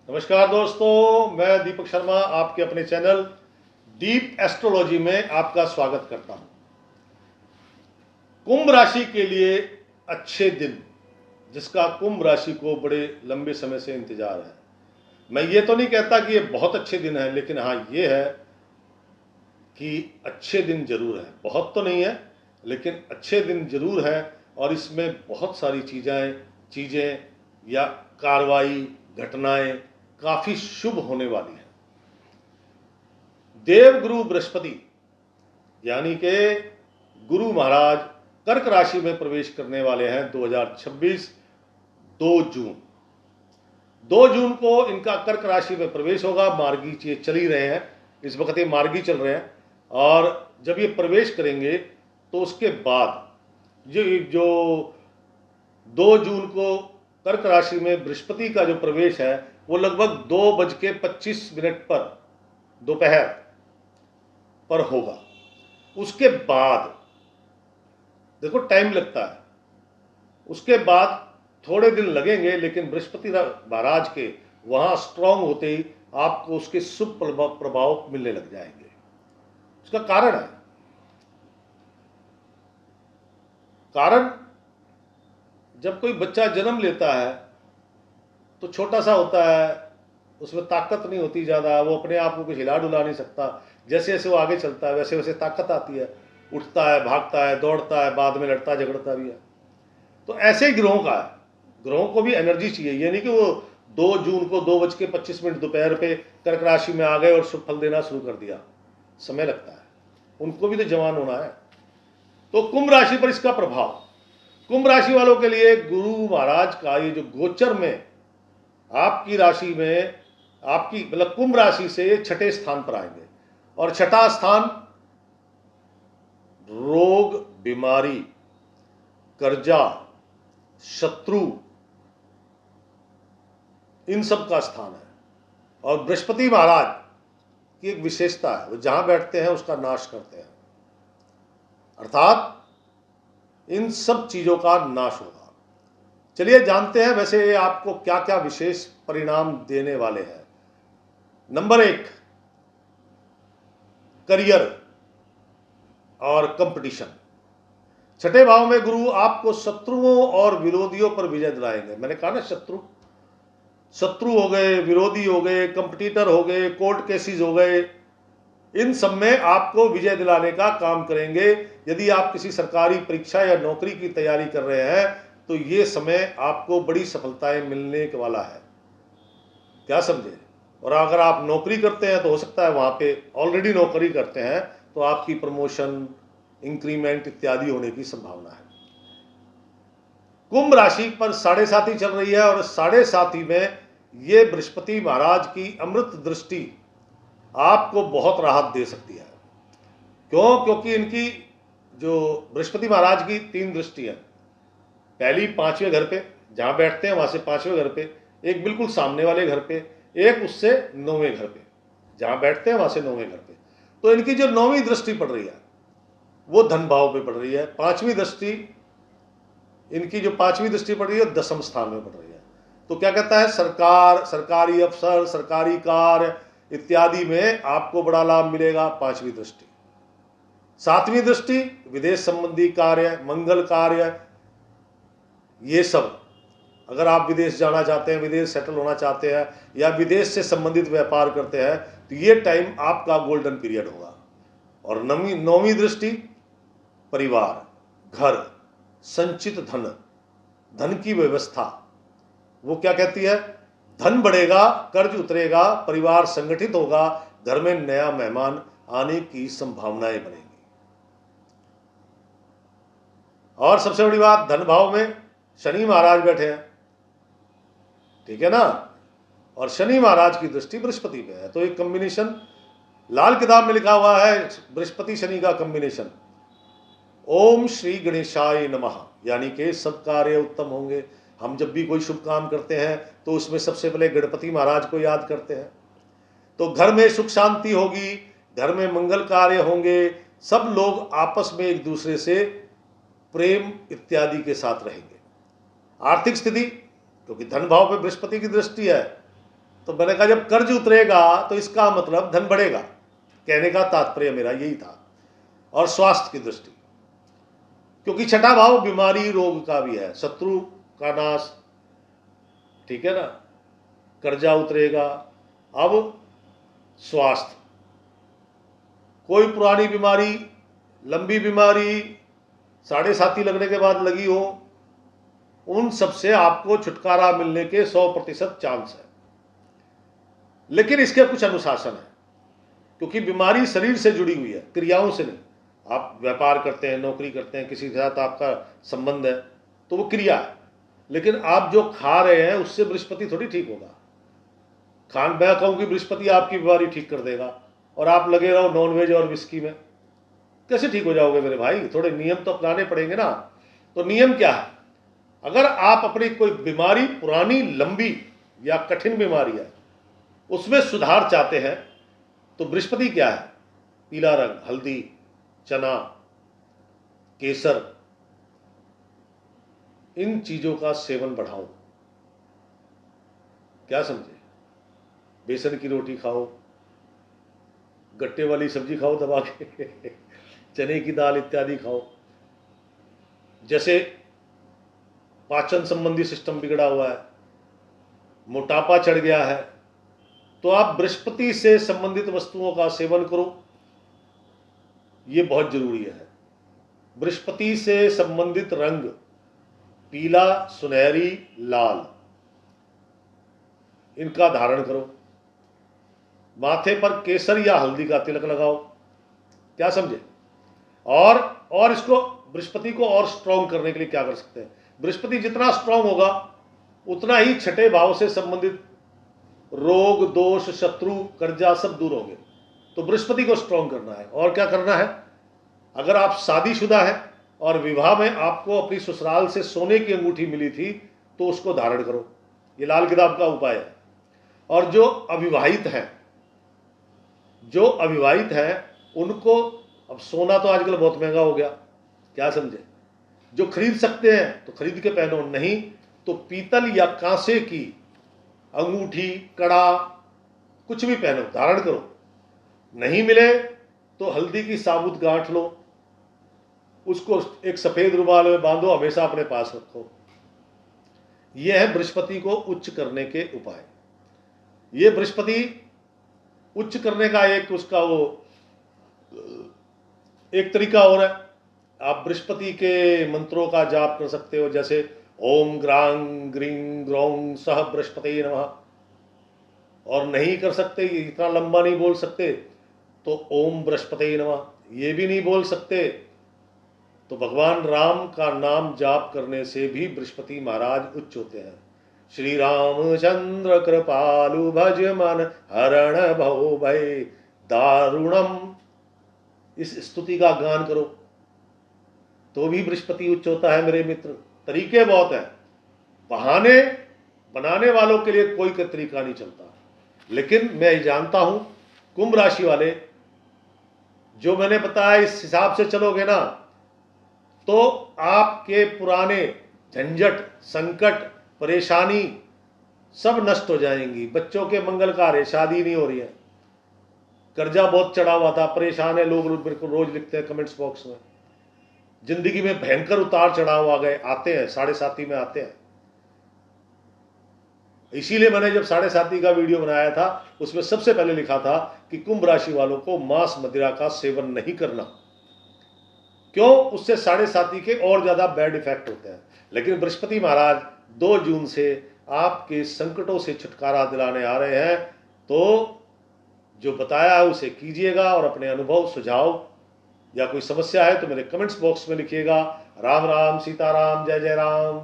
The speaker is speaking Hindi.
नमस्कार दोस्तों, मैं दीपक शर्मा आपके अपने चैनल डीप एस्ट्रोलॉजी में आपका स्वागत करता हूं। कुंभ राशि के लिए अच्छे दिन, जिसका कुंभ राशि को बड़े लंबे समय से इंतजार है। मैं ये तो नहीं कहता कि ये बहुत अच्छे दिन है, लेकिन हाँ ये है कि अच्छे दिन जरूर है। बहुत तो नहीं है, लेकिन अच्छे दिन जरूर है। और इसमें बहुत सारी चीज़ें या कार्रवाई, घटनाएं काफ़ी शुभ होने वाली हैं। देवगुरु बृहस्पति यानी कि गुरु महाराज कर्क राशि में प्रवेश करने वाले हैं 2026 2 जून। 2 जून को इनका कर्क राशि में प्रवेश होगा। मार्गी चल ही रहे हैं, इस वक्त ये मार्गी चल रहे हैं। और जब ये प्रवेश करेंगे तो उसके बाद जो 2 जून को कर्क राशि में बृहस्पति का जो प्रवेश है वो लगभग 2:25 पर दोपहर पर होगा। उसके बाद देखो टाइम लगता है, उसके बाद थोड़े दिन लगेंगे, लेकिन बृहस्पति महाराज के वहां स्ट्रांग होते ही आपको उसके शुभ प्रभाव मिलने लग जाएंगे। उसका कारण जब कोई बच्चा जन्म लेता है तो छोटा सा होता है, उसमें ताकत नहीं होती ज़्यादा, वो अपने आप को कुछ हिला डुला नहीं सकता। जैसे जैसे वो आगे चलता है वैसे वैसे ताकत आती है, उठता है, भागता है, दौड़ता है, बाद में लड़ता झगड़ता भी है। तो ऐसे ही ग्रहों का है, ग्रहों को भी एनर्जी चाहिए। ये नहीं कि वो 2 जून को 2:25 दोपहर पे कर्क राशि में आ गए और शुभ फल देना शुरू कर दिया। समय लगता है, उनको भी तो जवान होना है। तो कुंभ राशि पर इसका प्रभाव, कुंभ राशि वालों के लिए गुरु महाराज का ये जो गोचर में आपकी राशि में, आपकी मतलब कुंभ राशि से 6ठे स्थान पर आएंगे। और 6ठा स्थान रोग, बीमारी, कर्जा, शत्रु, इन सब का स्थान है। और बृहस्पति महाराज की एक विशेषता है, वो जहां बैठते हैं उसका नाश करते हैं, अर्थात इन सब चीजों का नाश होगा। चलिए जानते हैं वैसे ये आपको क्या क्या विशेष परिणाम देने वाले हैं। नंबर 1, करियर और कंपटीशन। 6ठे भाव में गुरु आपको शत्रुओं और विरोधियों पर विजय दिलाएंगे। मैंने कहा ना, शत्रु हो गए, विरोधी हो गए, कंपटीटर हो गए, कोर्ट केसेस हो गए, इन सब में आपको विजय दिलाने का काम करेंगे। यदि आप किसी सरकारी परीक्षा या नौकरी की तैयारी कर रहे हैं तो ये समय आपको बड़ी सफलताएं मिलने वाला है। क्या समझे? और अगर आप नौकरी करते हैं तो हो सकता है वहां पे ऑलरेडी नौकरी करते हैं तो आपकी प्रमोशन, इंक्रीमेंट इत्यादि होने की संभावना है। कुंभ राशि पर 7.5 चल रही है और 7.5 में ये बृहस्पति महाराज की अमृत दृष्टि आपको बहुत राहत दे सकती है। क्यों? क्योंकि इनकी जो बृहस्पति महाराज की 3 दृष्टि है। पहली 5वें घर पे जहां बैठते हैं वहां से 5वें घर पे, एक बिल्कुल सामने वाले घर पे, एक उससे 9वें घर पे, जहां बैठते हैं वहां से 9वें घर पे। तो इनकी जो 9वीं दृष्टि पड़ रही है वो धन भाव पे पड़ रही है। 5वीं दृष्टि, इनकी जो 5वीं दृष्टि पड़ रही है 10वें स्थान में पड़ रही है। तो क्या कहता है, सरकारी अफसर, सरकारी कार्य इत्यादि में आपको बड़ा लाभ मिलेगा। 5वीं दृष्टि। 7वीं दृष्टि विदेश संबंधी कार्य, मंगल कार्य, ये सब। अगर आप विदेश जाना चाहते हैं, विदेश सेटल होना चाहते हैं या विदेश से संबंधित व्यापार करते हैं तो ये टाइम आपका गोल्डन पीरियड होगा। और 9वीं दृष्टि परिवार, घर, संचित धन की व्यवस्था, वो क्या कहती है, धन बढ़ेगा, कर्ज उतरेगा, परिवार संगठित होगा, घर में नया मेहमान आने की संभावनाएं बनेंगी। और सबसे बड़ी बात, धन भाव में शनि महाराज बैठे हैं, ठीक है ना, और शनि महाराज की दृष्टि बृहस्पति पे है। तो एक कॉम्बिनेशन लाल किताब में लिखा हुआ है, बृहस्पति शनि का कॉम्बिनेशन। ओम श्री गणेशाय नमः, यानी कि सब कार्य उत्तम होंगे। हम जब भी कोई शुभ काम करते हैं तो उसमें सबसे पहले गणपति महाराज को याद करते हैं। तो घर में सुख शांति होगी, घर में मंगल कार्य होंगे, सब लोग आपस में एक दूसरे से प्रेम इत्यादि के साथ रहेंगे। आर्थिक स्थिति, क्योंकि धन भाव पे बृहस्पति की दृष्टि है, तो मैंने कहा जब कर्ज उतरेगा तो इसका मतलब धन बढ़ेगा, कहने का तात्पर्य मेरा यही था। और स्वास्थ्य की दृष्टि, क्योंकि छठा भाव बीमारी रोग का भी है, शत्रु का नाश, ठीक है ना, कर्जा उतरेगा। अब स्वास्थ्य, कोई पुरानी बीमारी, लंबी बीमारी, साढ़े साथी लगने के बाद लगी हो, उन सबसे आपको छुटकारा मिलने के 100% चांस है। लेकिन इसके कुछ अनुशासन है, क्योंकि बीमारी शरीर से जुड़ी हुई है, क्रियाओं से नहीं। आप व्यापार करते हैं, नौकरी करते हैं, किसी के साथ आपका संबंध है, तो वो क्रिया है। लेकिन आप जो खा रहे हैं उससे बृहस्पति थोड़ी ठीक होगा। मैं कहूँ कि बृहस्पति आपकी बीमारी ठीक कर देगा और आप लगे रहो नॉनवेज और विस्की में, कैसे ठीक हो जाओगे मेरे भाई? थोड़े नियम तो अपनाने पड़ेंगे ना। तो नियम क्या है? अगर आप अपनी कोई बीमारी, पुरानी, लंबी या कठिन बीमारी है, उसमें सुधार चाहते हैं, तो बृहस्पति क्या है? पीला रंग, हल्दी, चना, केसर, इन चीजों का सेवन बढ़ाओ। क्या समझे? बेसन की रोटी खाओ, गट्टे वाली सब्जी खाओ दबा के चने की दाल इत्यादि खाओ। जैसे पाचन संबंधी सिस्टम बिगड़ा हुआ है, मोटापा चढ़ गया है, तो आप बृहस्पति से संबंधित वस्तुओं का सेवन करो, ये बहुत जरूरी है। बृहस्पति से संबंधित रंग पीला, सुनहरी, लाल, इनका धारण करो। माथे पर केसर या हल्दी का तिलक लगाओ। क्या समझे? और इसको, बृहस्पति को और स्ट्रॉन्ग करने के लिए क्या कर सकते हैं? बृहस्पति जितना स्ट्रॉन्ग होगा उतना ही छठे भाव से संबंधित रोग, दोष, शत्रु, कर्जा सब दूर होंगे। तो बृहस्पति को स्ट्रॉन्ग करना है। और क्या करना है? अगर आप शादीशुदा है और विवाह में आपको अपनी ससुराल से सोने की अंगूठी मिली थी, तो उसको धारण करो। ये लाल किताब का उपाय है। और जो अविवाहित हैं उनको, अब सोना तो आजकल बहुत महंगा हो गया, क्या समझे? जो खरीद सकते हैं तो खरीद के पहनो, नहीं तो पीतल या कांसे की अंगूठी, कड़ा, कुछ भी पहनो, धारण करो। नहीं मिले तो हल्दी की साबुत गांठ लो, उसको एक सफेद रुमाल में बांधो, हमेशा अपने पास रखो। यह है बृहस्पति को उच्च करने के उपाय। ये बृहस्पति उच्च करने का एक उसका वो एक तरीका और है। आप बृहस्पति के मंत्रों का जाप कर सकते हो, जैसे ओम ग्रांग ग्रीं ग्रौं सह बृहस्पति नमः। और नहीं कर सकते, इतना लंबा नहीं बोल सकते, तो ओम बृहस्पति नमः ये भी नहीं बोल सकते, तो भगवान राम का नाम जाप करने से भी बृहस्पति महाराज उच्च होते हैं। श्री रामचंद्र कृपालु भज मन हरण भव भय दारुणम, इस स्तुति का गान करो तो भी बृहस्पति उच्च होता है मेरे मित्र। तरीके बहुत हैं, बहाने बनाने वालों के लिए कोई तरीका नहीं चलता। लेकिन मैं जानता हूं, कुंभ राशि वाले, जो मैंने बताया इस हिसाब से चलोगे ना, तो आपके पुराने झंझट, संकट, परेशानी सब नष्ट हो जाएंगी। बच्चों के मंगल कार्य, शादी नहीं हो रही है, कर्जा बहुत चढ़ा हुआ था, परेशान है लोग, बिल्कुल रोज लिखते हैं कमेंट्स बॉक्स में। जिंदगी में भयंकर उतार चढ़ाव आ गए, आते हैं, साढ़े साथी में आते हैं। इसीलिए मैंने जब साढ़े साथी का वीडियो बनाया था, उसमें सबसे पहले लिखा था कि कुंभ राशि वालों को मांस मदिरा का सेवन नहीं करना। क्यों? उससे साढ़े साथी के और ज्यादा बैड इफेक्ट होते हैं। लेकिन बृहस्पति महाराज 2 जून से आपके संकटों से छुटकारा दिलाने आ रहे हैं, तो जो बताया है उसे कीजिएगा। और अपने अनुभव, सुझाव या कोई समस्या है तो मेरे कमेंट्स बॉक्स में लिखिएगा। राम राम, सीताराम, जय जय राम।